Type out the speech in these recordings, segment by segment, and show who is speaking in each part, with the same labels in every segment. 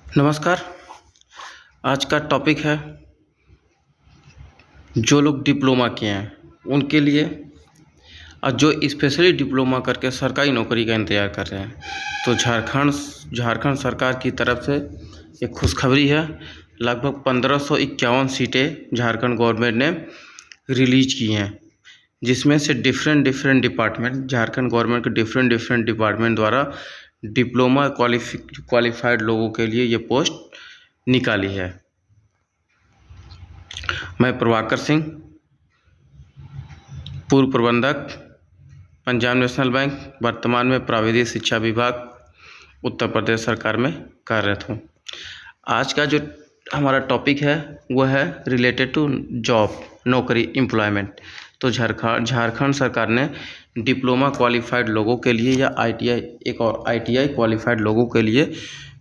Speaker 1: नमस्कार। आज का टॉपिक है जो लोग डिप्लोमा किए हैं उनके लिए और जो स्पेशली डिप्लोमा करके सरकारी नौकरी का इंतज़ार कर रहे हैं। तो झारखंड सरकार की तरफ से एक खुशखबरी है। लगभग 1551 सीटें झारखंड गवर्नमेंट ने रिलीज की हैं, जिसमें से डिफरेंट डिपार्टमेंट झारखंड गवर्नमेंट के डिफरेंट डिपार्टमेंट द्वारा डिप्लोमा क्वालिफाइड लोगों के लिए ये पोस्ट निकाली है। मैं प्रभाकर सिंह, पूर्व प्रबंधक, पंजाब नेशनल बैंक, वर्तमान में प्राविधिक शिक्षा विभाग उत्तर प्रदेश सरकार में कार्यरत हूँ। आज का जो हमारा टॉपिक है वो है रिलेटेड टू जॉब, नौकरी, एम्प्लॉयमेंट। तो झारखंड सरकार ने डिप्लोमा क्वालिफाइड लोगों के लिए या आईटीआई क्वालिफाइड लोगों के लिए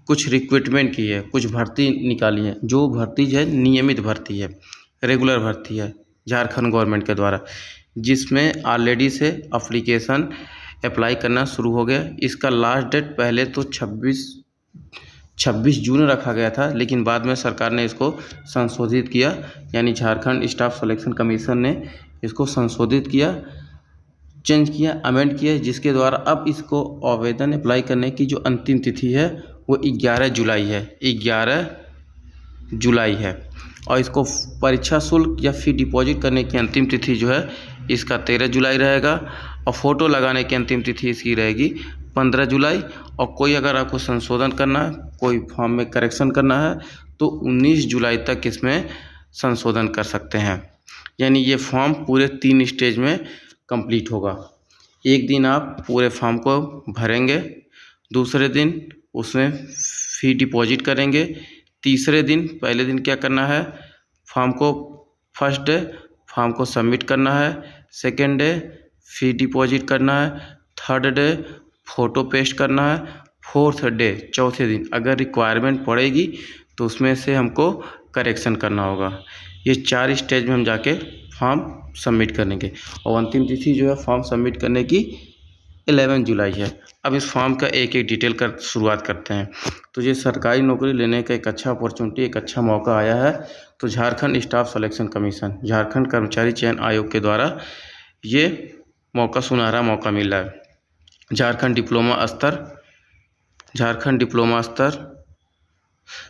Speaker 1: कुछ रिक्रूटमेंट की है, कुछ भर्ती निकाली है। जो भर्ती है नियमित भर्ती है, रेगुलर भर्ती है झारखंड गवर्नमेंट के द्वारा, जिसमें ऑलरेडी से एप्लीकेशन अप्लाई करना शुरू हो गया। इसका लास्ट डेट पहले तो 26 जून रखा गया था, लेकिन बाद में सरकार ने इसको संशोधित किया, यानी झारखंड स्टाफ सिलेक्शन कमीशन ने इसको संशोधित किया, चेंज किया, अमेंड किया, जिसके द्वारा अब इसको आवेदन अप्लाई करने की जो अंतिम तिथि है वो 11 जुलाई है। 11 जुलाई है। और इसको परीक्षा शुल्क या फी डिपॉजिट करने की अंतिम तिथि जो है इसका 13 जुलाई रहेगा। और फ़ोटो लगाने की अंतिम तिथि इसकी रहेगी 15 जुलाई। और कोई अगर आपको संशोधन करना है, कोई फॉर्म में करेक्शन करना है, तो 19 जुलाई तक इसमें संशोधन कर सकते हैं। यानी ये फॉर्म पूरे 3 स्टेज में कंप्लीट होगा। एक दिन आप पूरे फॉर्म को भरेंगे, दूसरे दिन उसमें फ़ी डिपॉजिट करेंगे, तीसरे दिन पहले दिन क्या करना है, फर्स्ट डे फॉर्म को सबमिट करना है, सेकेंड डे फ़ी डिपॉजिट करना है, थर्ड डे फ़ोटो पेस्ट करना है, फोर्थ डे चौथे दिन अगर रिक्वायरमेंट पड़ेगी तो उसमें से हमको करेक्शन करना होगा। ये 4 स्टेज में हम जाके फॉर्म सबमिट करेंगे। और अंतिम तिथि जो है फॉर्म सबमिट करने की 11 जुलाई है। अब इस फॉर्म का एक डिटेल कर शुरुआत करते हैं। तो ये सरकारी नौकरी लेने का एक अच्छा अपॉर्चुनिटी, एक अच्छा मौका आया है। तो Jharkhand staff selection commission, Jharkhand कर्मचारी चयन आयोग के द्वारा ये सुनहरा मौका मिल रहा है। झारखंड डिप्लोमा स्तर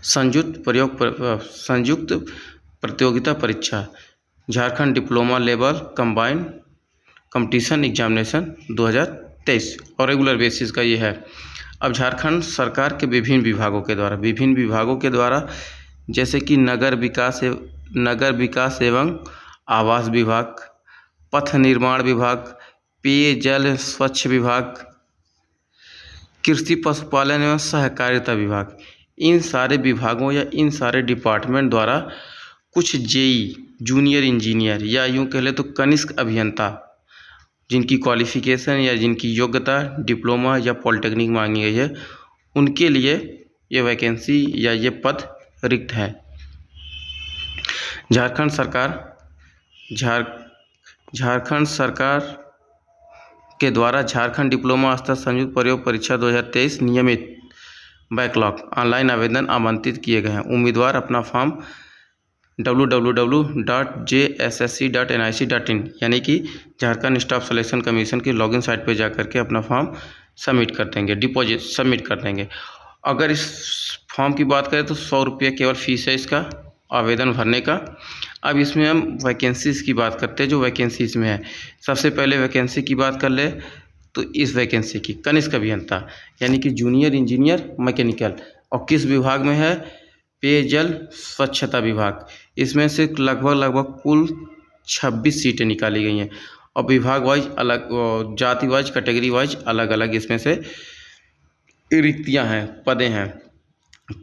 Speaker 1: संयुक्त प्रतियोगिता परीक्षा, Jharkhand diploma level combined competition examination 2023 और रेगुलर बेसिस का ये है। अब झारखंड सरकार के विभिन्न विभागों के द्वारा जैसे कि नगर विकास एवं आवास विभाग, पथ निर्माण विभाग, पेयजल स्वच्छ विभाग, कृषि पशुपालन एवं सहकारिता विभाग, इन सारे विभागों या इन सारे डिपार्टमेंट द्वारा कुछ जेई जूनियर इंजीनियर या यूँ कह ले तो कनिष्ठ अभियंता, जिनकी क्वालिफ़िकेशन या जिनकी योग्यता डिप्लोमा या पॉलिटेक्निक मांगी गई है, उनके लिए ये वैकेंसी या ये पद रिक्त है। झारखंड सरकार के द्वारा झारखंड डिप्लोमा स्तर संयुक्त प्रयोग परीक्षा 2023 नियमित बैकलॉग ऑनलाइन आवेदन आमंत्रित किए गए हैं। उम्मीदवार अपना फॉर्म www.jssc.nic.in यानी कि झारखंड स्टाफ सिलेक्शन कमीशन की लॉगिन साइट पर जा करके अपना फॉर्म सबमिट कर देंगे, डिपॉजिट सबमिट कर देंगे। अगर इस फॉर्म की बात करें तो 100 रुपये केवल फ़ीस है इसका आवेदन भरने का। अब इसमें हम वैकेंसीज़ की बात करते हैं, जो वैकेंसी इसमें है। सबसे पहले वैकेंसी की बात कर ले तो इस वैकेंसी की कनिष्ठ अभियंता यानी कि जूनियर इंजीनियर मैकेनिकल, और किस विभाग में है, पेयजल स्वच्छता विभाग। इसमें से लगभग कुल 26 सीटें निकाली गई हैं और विभाग वाइज अलग, जाति वाइज, कैटेगरी वाइज अलग अलग इसमें से रिक्तियां हैं, पदें हैं।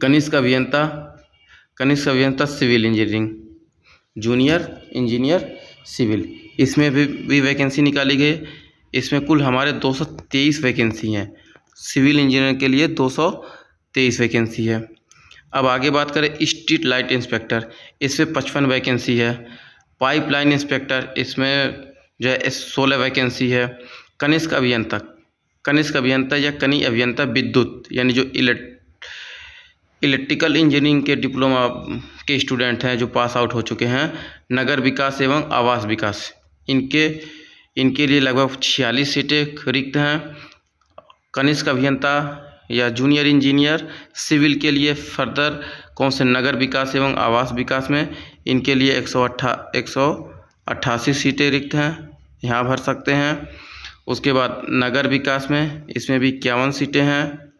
Speaker 1: कनिष्ठ अभियंता civil engineering, junior engineer civil, इसमें भी वैकेंसी निकाली गई। इसमें कुल हमारे 223 वैकेंसी हैं। सिविल इंजीनियर के लिए 223 वैकेंसी है। अब आगे बात करें स्ट्रीट लाइट इंस्पेक्टर, इसमें 55 वैकेंसी है। पाइपलाइन इंस्पेक्टर, इसमें जो है 16 वैकेंसी है। कनिष्ठ अभियंता या कनी अभियंता विद्युत यानी जो इलेक्ट्रिकल इंजीनियरिंग के डिप्लोमा के स्टूडेंट हैं जो पास आउट हो चुके हैं, नगर विकास एवं आवास विकास, इनके लिए लगभग 46 सीटें रिक्त हैं। कनिष्ठ अभियंता या जूनियर इंजीनियर सिविल के लिए फर्दर कौन से नगर विकास एवं आवास विकास में, इनके लिए 188 सीटें रिक्त हैं, यहाँ भर सकते हैं। उसके बाद नगर विकास में इसमें भी 51 सीटें हैं।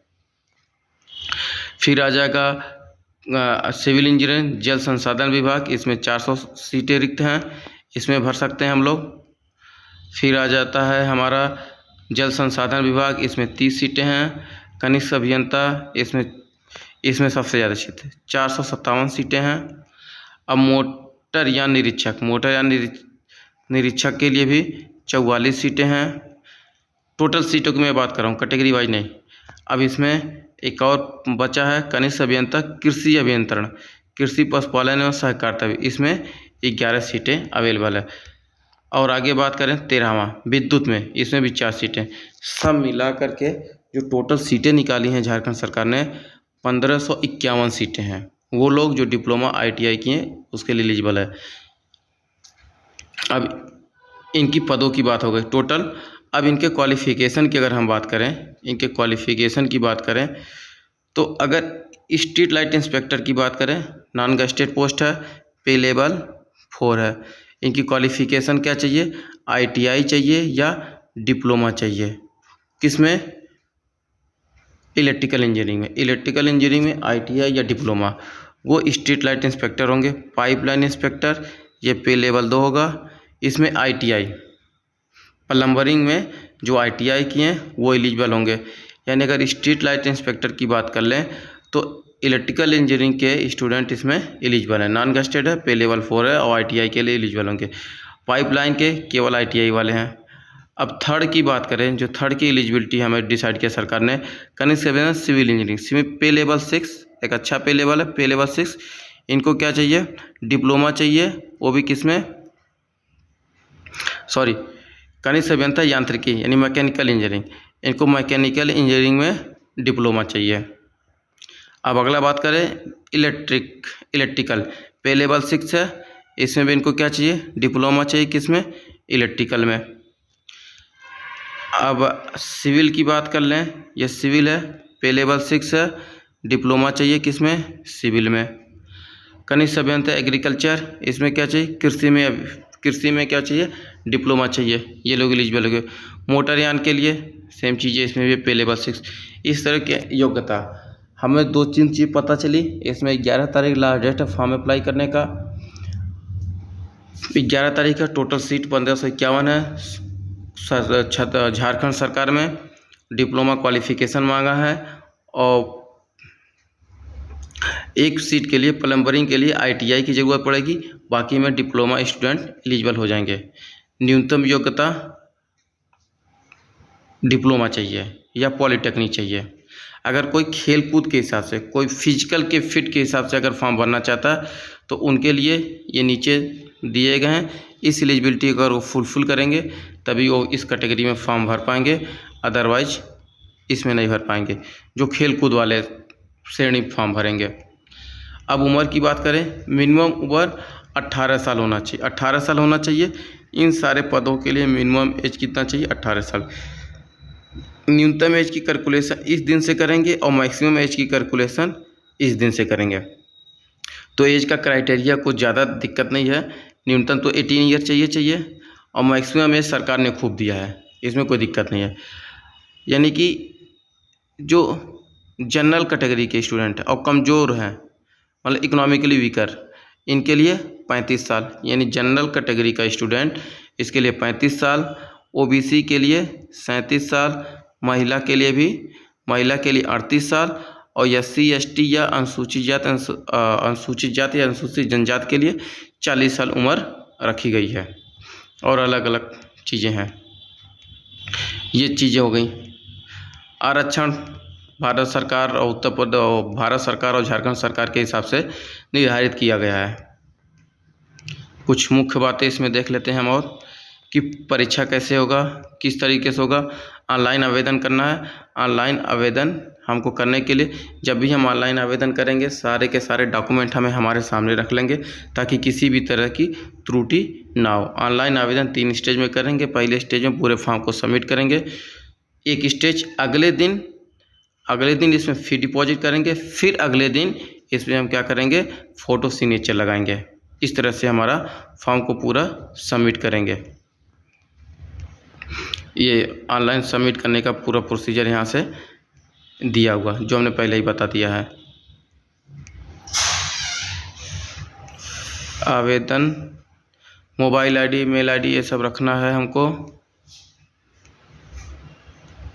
Speaker 1: फिर आ जाएगा सिविल इंजीनियरिंग जल संसाधन विभाग, इसमें 400 सीटें रिक्त हैं, इसमें भर सकते हैं हम लोग। फिर आ जाता है हमारा जल संसाधन विभाग, इसमें 30 सीटें हैं। कनिष्ठ अभियंता इसमें सबसे ज़्यादा सीटें 457 सीटें हैं। अब मोटर यान निरीक्षक के लिए भी 44 सीटें हैं। टोटल सीटों की मैं बात कर रहा हूँ, कैटेगरी वाइज नहीं। अब इसमें एक और बचा है कनिष्ठ अभियंता कृषि अभियंत्रण, कृषि पशुपालन एवं सहकारिता, इसमें 11 सीटें अवेलेबल है। और आगे बात करें 13वां विद्युत में, इसमें भी 4 सीटें। सब मिला करके जो टोटल सीटें निकाली हैं झारखंड सरकार ने 1551 सीटें हैं। वो लोग जो डिप्लोमा ITI किए उसके लिए एलिजिबल है। अब इनकी पदों की बात हो गई टोटल। अब इनके क्वालिफ़िकेशन की अगर हम बात करें, तो अगर स्ट्रीट लाइट इंस्पेक्टर की बात करें, नॉन गैजेटेड पोस्ट है, पे लेवल 4 है। इनकी क्वालिफ़िकेशन क्या चाहिए, ITI चाहिए या डिप्लोमा चाहिए, किसमें, इलेक्ट्रिकल इंजीनियरिंग में ITI या डिप्लोमा। वो स्ट्रीट लाइट इंस्पेक्टर होंगे। पाइपलाइन इंस्पेक्टर ये पे लेवल 2 होगा, इसमें ITI। प्लम्बरिंग में जो ITI किए हैं वो एलिजिबल होंगे। यानी अगर स्ट्रीट लाइट इंस्पेक्टर की बात कर लें तो इलेक्ट्रिकल इंजीनियरिंग के स्टूडेंट इसमें एलिजिबल है, नॉन गैजेटेड है, पे लेवल 4 है और ITI के लिए एलिजिबल होंगे। पाइपलाइन के केवल ITI वाले हैं। अब थर्ड की बात करें, जो थर्ड की एलिजिबिलिटी हमें डिसाइड किया सरकार ने, कनिष्ठ अभियंता सिविल इंजीनियरिंग, पे लेवल 6, एक अच्छा पे लेवल है, पे लेवल 6। इनको क्या चाहिए, डिप्लोमा चाहिए, वो भी किसमें, कनिष्ठ अभियंता यांत्रिकी यानी मैकेनिकल इंजीनियरिंग, इनको मैकेनिकल इंजीनियरिंग में डिप्लोमा चाहिए। अब अगला बात करें इलेक्ट्रिकल, पे लेवल 6 है, इसमें भी इनको क्या चाहिए, डिप्लोमा चाहिए, किसमें, इलेक्ट्रिकल में। अब सिविल की बात कर लें, ये सिविल है, पे लेवल 6 है, डिप्लोमा चाहिए, किसमें, सिविल में। कनिष्ठ अभियंता एग्रीकल्चर, इसमें क्या चाहिए, कृषि में क्या चाहिए, डिप्लोमा चाहिए, ये लोग एलिजिबल हो गए। मोटरयान के लिए सेम चीज़ें, इसमें भी पे लेवल 6। इस तरह की योग्यता हमें 2-3 चीज़ पता चली। इसमें 11 तारीख लास्ट डेट है फॉर्म अप्लाई करने का। 11 तारीख का टोटल सीट 1551 है। झारखंड सरकार में डिप्लोमा क्वालिफ़िकेशन मांगा है और एक सीट के लिए प्लम्बरिंग के लिए ITI की ज़रूरत पड़ेगी, बाकी में डिप्लोमा स्टूडेंट एलिजिबल हो जाएंगे। न्यूनतम योग्यता डिप्लोमा चाहिए या पॉलिटेक्निक चाहिए। अगर कोई खेल कूद के हिसाब से, कोई फिजिकल के फिट के हिसाब से अगर फॉर्म भरना चाहता है तो उनके लिए ये नीचे दिए गए हैं। इस एलिजिबिलिटी अगर वो फुलफिल करेंगे तभी वो इस कैटेगरी में फॉर्म भर पाएंगे, अदरवाइज इसमें नहीं भर पाएंगे। जो खेल कूद वाले श्रेणी फॉर्म भरेंगे। अब उम्र की बात करें, मिनिमम उम्र 18 साल होना चाहिए, 18 साल होना चाहिए। इन सारे पदों के लिए मिनिमम एज कितना चाहिए, 18 साल। न्यूनतम एज की कैलकुलेशन इस दिन से करेंगे और मैक्सिमम एज की कैलकुलेशन इस दिन से करेंगे। तो एज का क्राइटेरिया कुछ ज़्यादा दिक्कत नहीं है, न्यूनतम तो 18 ईयर चाहिए और मैक्सिमम एज सरकार ने खूब दिया है, इसमें कोई दिक्कत नहीं है। यानी कि जो जनरल कैटेगरी के स्टूडेंट और कमज़ोर हैं, मतलब इकोनॉमिकली वीकर, इनके लिए 35 साल, यानी जनरल कैटेगरी का स्टूडेंट इसके लिए 35 साल, OBC के लिए 37 साल, महिला के लिए 38 साल और SC ST या अनुसूचित जाति या अनुसूचित जनजाति के लिए 40 साल उम्र रखी गई है। और अलग अलग चीज़ें हैं। ये चीज़ें हो गई। आरक्षण भारत सरकार और झारखंड सरकार के हिसाब से निर्धारित किया गया है। कुछ मुख्य बातें इसमें देख लेते हैं हम और कि परीक्षा कैसे होगा, किस तरीके से होगा। ऑनलाइन आवेदन करना है। ऑनलाइन आवेदन हमको करने के लिए जब भी हम ऑनलाइन आवेदन करेंगे सारे के सारे डॉक्यूमेंट हमें हमारे सामने रख लेंगे ताकि किसी भी तरह की त्रुटि ना हो। ऑनलाइन आवेदन 3 स्टेज में करेंगे। पहले स्टेज में पूरे फॉर्म को सबमिट करेंगे। एक स्टेज अगले दिन इसमें फ़ी डिपॉजिट करेंगे। फिर अगले दिन इसमें हम क्या करेंगे, फ़ोटो सिग्नेचर लगाएंगे। इस तरह से हमारा फॉर्म को पूरा सबमिट करेंगे। ये ऑनलाइन सबमिट करने का पूरा प्रोसीजर यहाँ से दिया हुआ जो हमने पहले ही बता दिया है। आवेदन, मोबाइल आईडी, मेल आईडी ये सब रखना है हमको।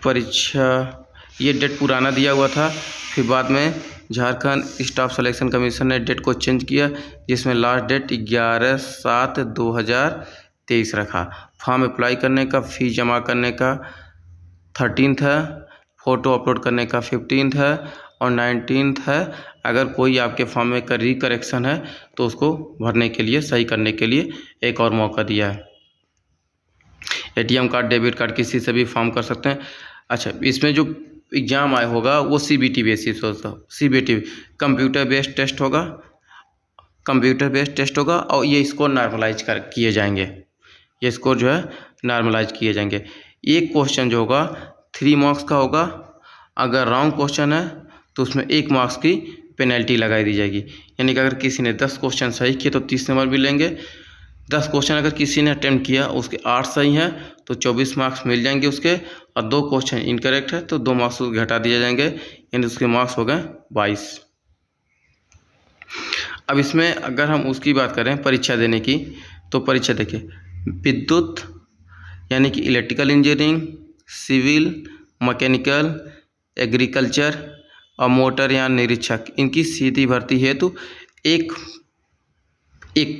Speaker 1: परीक्षा, ये डेट पुराना दिया हुआ था, फिर बाद में झारखंड स्टाफ सिलेक्शन कमीशन ने डेट को चेंज किया जिसमें लास्ट डेट 11/7/2023 रखा। फॉर्म अप्लाई करने का, फ़ीस जमा करने का 13 है, फ़ोटो अपलोड करने का 15 है और 19 है। अगर कोई आपके फॉर्म में रिकरेक्शन है तो उसको भरने के लिए, सही करने के लिए एक और मौका दिया है। ATM कार्ड, डेबिट कार्ड किसी से भी फॉर्म कर सकते हैं। अच्छा, इसमें जो एग्ज़ाम आया होगा वो CBT बेसिस होता। CBT कंप्यूटर बेस्ड टेस्ट होगा, और ये स्कोर नॉर्मलाइज किए जाएंगे। ये स्कोर जो है नॉर्मलाइज किए जाएंगे। एक क्वेश्चन जो होगा 3 मार्क्स का होगा। अगर रॉन्ग क्वेश्चन है तो उसमें 1 मार्क्स की पेनल्टी लगाई दी जाएगी। यानी कि अगर किसी ने 10 क्वेश्चन सही किए तो 30 नंबर भी लेंगे। 10 क्वेश्चन अगर किसी ने अटेम्प्ट किया, उसके 8 सही हैं तो 24 मार्क्स मिल जाएंगे उसके, और 2 क्वेश्चन इनकरेक्ट है तो 2 मार्क्स घटा दिए जाएंगे, यानी उसके मार्क्स हो गए 22। अब इसमें अगर हम उसकी बात करें परीक्षा देने की, तो परीक्षा देखिए, विद्युत यानी कि electrical engineering, civil, mechanical, agriculture और मोटर यान निरीक्षक, इनकी सीधी भर्ती हेतु एक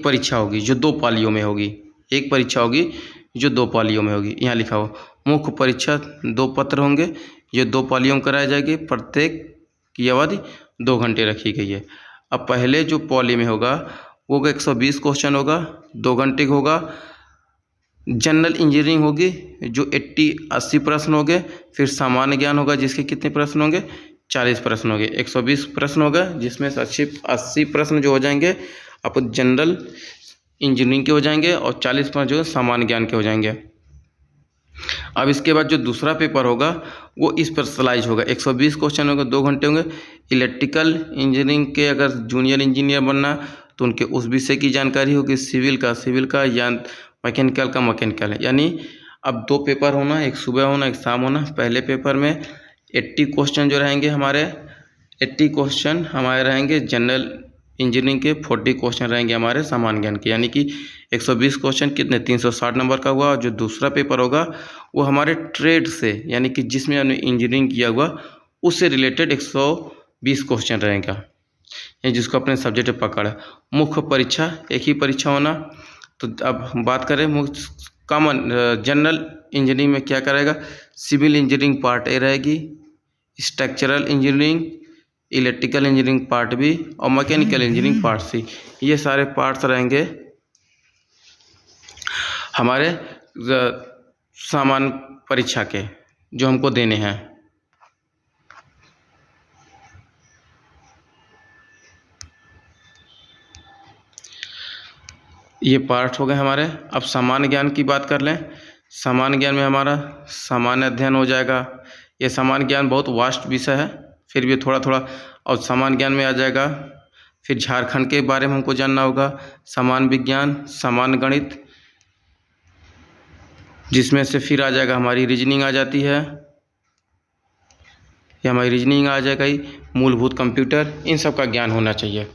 Speaker 1: परीक्षा होगी जो 2 पालियों में होगी। एक परीक्षा होगी जो 2 पालियों में होगी। यहाँ लिखा हो मुख्य परीक्षा 2 पत्र होंगे जो 2 पालियों में कराए जाएंगे। प्रत्येक की अवधि 2 घंटे रखी गई है। अब पहले जो पाली में होगा वो 120 क्वेश्चन होगा, 2 घंटे का होगा। जनरल इंजीनियरिंग होगी जो 80 प्रश्न होंगे। फिर सामान्य ज्ञान होगा जिसके कितने प्रश्न होंगे, 40 प्रश्न होंगे। 120 प्रश्न होगा जिसमें से 80 प्रश्न जो हो जाएंगे आप जनरल इंजीनियरिंग के हो जाएंगे और 40 प्रश्न जो सामान्य ज्ञान के हो जाएंगे। अब इसके बाद जो दूसरा पेपर होगा वो इस पर स्पेशलाइज होगा। 120 क्वेश्चन होंगे, 2 घंटे होंगे। इलेक्ट्रिकल इंजीनियरिंग के अगर जूनियर इंजीनियर बनना तो उनके उस विषय की जानकारी होगी। सिविल का या मैकेनिकल का मैकेनिकल है। यानी अब 2 पेपर होना, एक सुबह होना, एक शाम होना। पहले पेपर में 80 क्वेश्चन जो रहेंगे हमारे, 80 क्वेश्चन हमारे रहेंगे जनरल इंजीनियरिंग के, 40 क्वेश्चन रहेंगे हमारे सामान्य ज्ञान के। यानी कि 120 क्वेश्चन कितने, 360 नंबर का हुआ। और जो दूसरा पेपर होगा वो हमारे ट्रेड से, यानी कि जिसमें हमने इंजीनियरिंग किया हुआ उससे रिलेटेड 120 क्वेश्चन रहेगा, यानी जिसको अपने सब्जेक्ट पर पकड़ है। मुख्य परीक्षा एक ही परीक्षा होना। तो अब हम बात करें कॉमन जनरल इंजीनियरिंग में क्या करेगा, सिविल इंजीनियरिंग पार्ट ए रहेगी, structural engineering, electrical engineering part B और मैकेनिकल इंजीनियरिंग पार्ट सी। ये सारे पार्ट्स रहेंगे हमारे सामान्य परीक्षा के जो हमको देने हैं। ये पार्ट हो गए हमारे। अब सामान्य ज्ञान की बात कर लें। सामान्य ज्ञान में हमारा सामान्य अध्ययन हो जाएगा। ये सामान्य ज्ञान बहुत वास्ट विषय है, फिर भी थोड़ा थोड़ा और सामान्य ज्ञान में आ जाएगा। फिर झारखंड के बारे में हमको जानना होगा, सामान्य विज्ञान, सामान्य गणित, जिसमें से फिर आ जाएगा हमारी रीजनिंग आ जाती है, ये हमारी रीजनिंग आ जाएगा ही, मूलभूत कंप्यूटर, इन सब का ज्ञान होना चाहिए।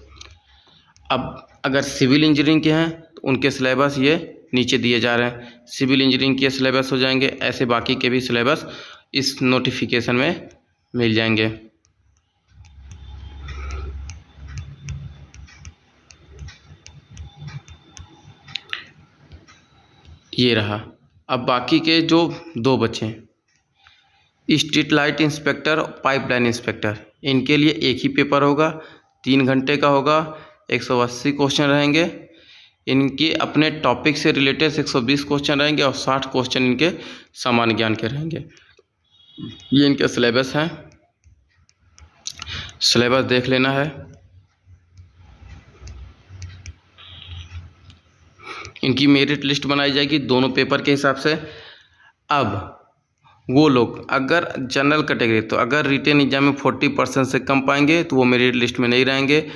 Speaker 1: अब अगर सिविल इंजीनियरिंग के हैं तो उनके सिलेबस ये नीचे दिए जा रहे हैं। सिविल इंजीनियरिंग के सिलेबस हो जाएंगे, ऐसे बाकी के भी सिलेबस इस नोटिफिकेशन में मिल जाएंगे। ये रहा। अब बाकी के जो 2 बचे, street light inspector, pipeline inspector, इनके लिए एक ही पेपर होगा, 3 घंटे का होगा, 180 क्वेश्चन रहेंगे। इनके अपने टॉपिक से रिलेटेड 120 क्वेश्चन रहेंगे और 60 क्वेश्चन इनके सामान्य ज्ञान के रहेंगे। ये इनके सिलेबस हैं, सिलेबस देख लेना है। इनकी मेरिट लिस्ट बनाई जाएगी दोनों पेपर के हिसाब से। अब वो लोग अगर जनरल कैटेगरी, तो अगर रिटेन एग्जाम में 40% से कम पाएंगे तो वो मेरिट लिस्ट में नहीं रहेंगे।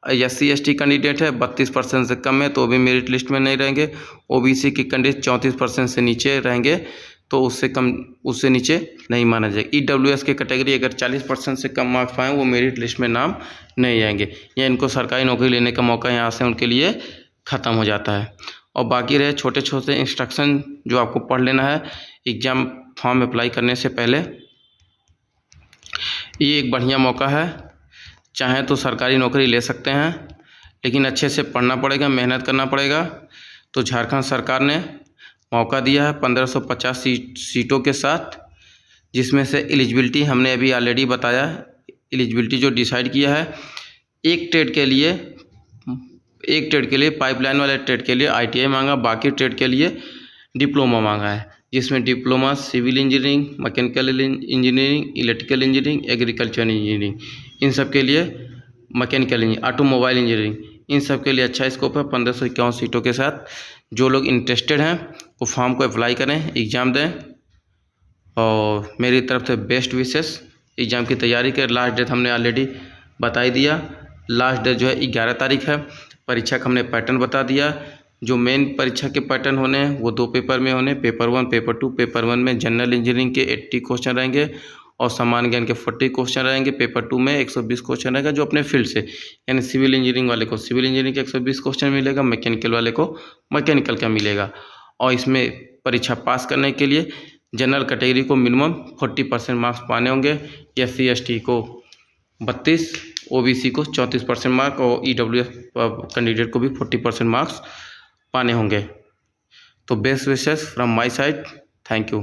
Speaker 1: SC ST कैंडिडेट है 32% से कम है तो वो भी मेरिट लिस्ट में नहीं रहेंगे। OBC की कैंडिडेट 34% से नीचे रहेंगे तो उससे कम, उससे नीचे नहीं माना जाएगा। EWS की कैटेगरी अगर 40% से कम मार्क्स पाएँ वो मेरिट लिस्ट में नाम नहीं आएंगे, या इनको सरकारी नौकरी लेने का मौका यहाँ से उनके लिए ख़त्म हो जाता है। और बाकी रहे छोटे छोटे इंस्ट्रक्शन जो आपको पढ़ लेना है एग्ज़ाम फॉर्म अप्लाई करने से पहले। ये एक बढ़िया मौका है, चाहें तो सरकारी नौकरी ले सकते हैं, लेकिन अच्छे से पढ़ना पड़ेगा, मेहनत करना पड़ेगा। तो झारखंड सरकार ने मौका दिया है 1550 सीटों के साथ, जिसमें से एलिजिबिलिटी हमने अभी ऑलरेडी बताया। एलिजिबिलिटी जो डिसाइड किया है, एक ट्रेड के लिए पाइपलाइन वाले ट्रेड के लिए ITI मांगा, बाकी ट्रेड के लिए डिप्लोमा मांगा है, जिसमें diploma civil engineering, mechanical engineering, electrical engineering, agriculture engineering, इन सब के लिए मैकेनिकल इंजीनियरिंग, ऑटोमोबाइल इंजीनियरिंग, इन सब के लिए अच्छा स्कोप है 1551 सीटों के साथ। जो लोग इंटरेस्टेड हैं वो फॉर्म को अप्लाई करें, एग्ज़ाम दें, और मेरी तरफ से बेस्ट विशेस। एग्ज़ाम की तैयारी करें। लास्ट डेट हमने ऑलरेडी बता ही दिया, लास्ट डेट जो है 11 तारीख है। परीक्षा का हमने पैटर्न बता दिया। जो मेन परीक्षा के पैटर्न होने हैं वो 2 पेपर में होने, पेपर 1 पेपर 2। पेपर 1 में जनरल इंजीनियरिंग के 80 क्वेश्चन रहेंगे और सामान्य ज्ञान के 40 क्वेश्चन रहेंगे। पेपर 2 में 120 क्वेश्चन रहेगा जो अपने फील्ड से, यानी सिविल इंजीनियरिंग वाले को सिविल इंजीनियरिंग के 120 क्वेश्चन मिलेगा, मैकेनिकल वाले को मैकेनिकल का मिलेगा। और इसमें परीक्षा पास करने के लिए जनरल कैटेगरी को मिनिमम 40% मार्क्स पाने होंगे, SC ST को 32, OBC को 34% मार्क और EWS कैंडिडेट को भी 40% मार्क्स पाने होंगे। तो best wishes from my side, thank you.